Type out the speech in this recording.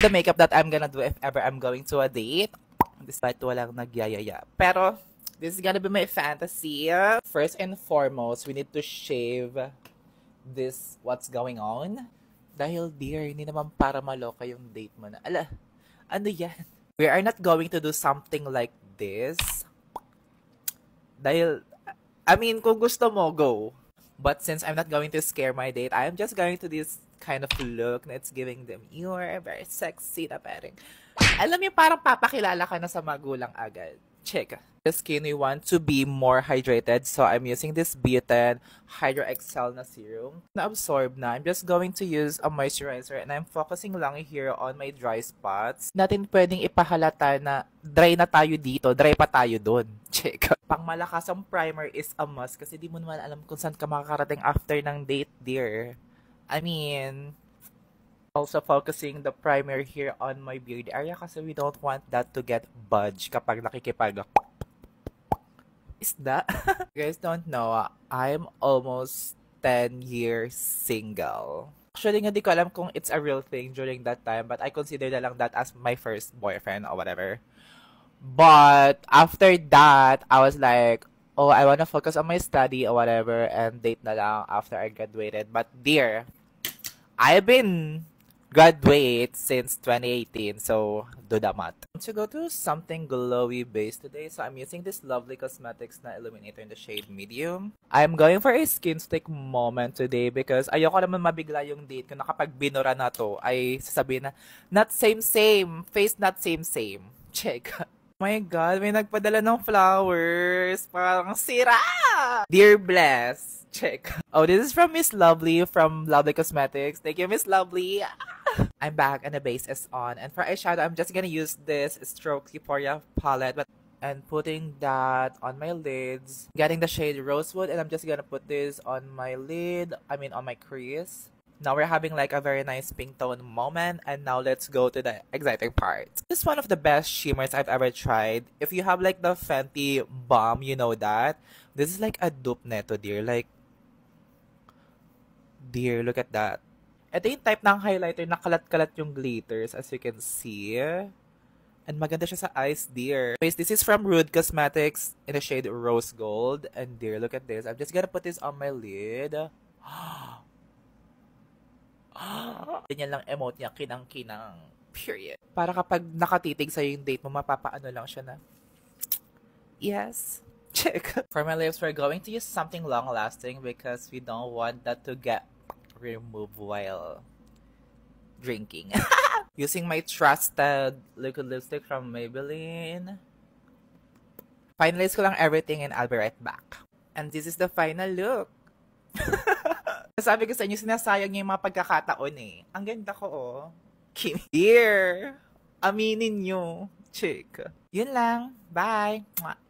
The makeup that I'm gonna do if ever I'm going to a date. Despite walang nagyayaya. Pero, this is gonna be my fantasy. First and foremost, we need to shave this what's going on. Dahil dear, hindi naman para maloka yung date mo na. Ala, ano yan? We are not going to do something like this. Dahil, I mean, kung gusto mo, go. But since I'm not going to scare my date, I'm just going to this kind of look na it's giving them, you're very sexy na parang. Alam mo, parang papakilala ka na sa magulang agad. Check. The skin, we want to be more hydrated. So, I'm using this Biotin Hydro Excel na serum. Na-absorb na. I'm just going to use a moisturizer and I'm focusing lang here on my dry spots. Natin pwedeng ipahalata na dry na tayo dito, dry pa tayo doon. Check. Pang malakas ang primer is a must kasi di mo naman alam kung saan ka makakarating after ng date, dear. I mean, also focusing the primer here on my beard area kasi we don't want that to get budge kapag nakikipag is that? You guys don't know, I'm almost 10 years single. Actually, hindi ko alam kung it's a real thing during that time, but I consider na lang that as my first boyfriend or whatever. But after that, I was like, oh, I wanna focus on my study or whatever and date na lang after I graduated. But dear, I've been graduate since 2018, so do the math. To go to something glowy base today, so I'm using this Lovely Cosmetics na illuminator in the shade medium. I'm going for a skin stick moment today because ayoko naman mabigla yung date ko na kapag binura na to ay sasabihin na not same, face not same. Check. Oh my God, may nagpadala ng flowers. Parang sira! Dear Bless. Check. Oh, this is from Miss Lovely from Lovely Cosmetics. Thank you, Miss Lovely. I'm back and the base is on. And for eyeshadow, I'm just gonna use this Stroke Euphoria palette and putting that on my lids. Getting the shade Rosewood and I'm just gonna put this on my lid. I mean on my crease. Now we're having like a very nice pink tone moment. And now let's go to the exciting part. This is one of the best shimmers I've ever tried. If you have like the Fenty Balm, you know that. This is like a dupe neto, dear. Like, dear, look at that. Ito yung type ng highlighter na kalat-kalat yung glitters as you can see. And maganda siya sa eyes, dear. This is from Rude Cosmetics in the shade Rose Gold. And dear, look at this. I'm just gonna put this on my lid. Ganyan lang emote niya, kinang-kinang. Period. Para kapag nakatitig sa'yo yung date mo, mapapaano lang siya na. Yes. Check. For my lips, we're going to use something long-lasting because we don't want that to get removed while drinking. Using my trusted liquid lipstick from Maybelline. Finalize ko lang everything and I'll be right back. And this is the final look. Sabi ko sa inyo, sinasayang niya yung mga pagkakataon eh. Ang ganda ko oh. Kim. Here. Aminin nyo. Check. Yun lang. Bye. Mwah.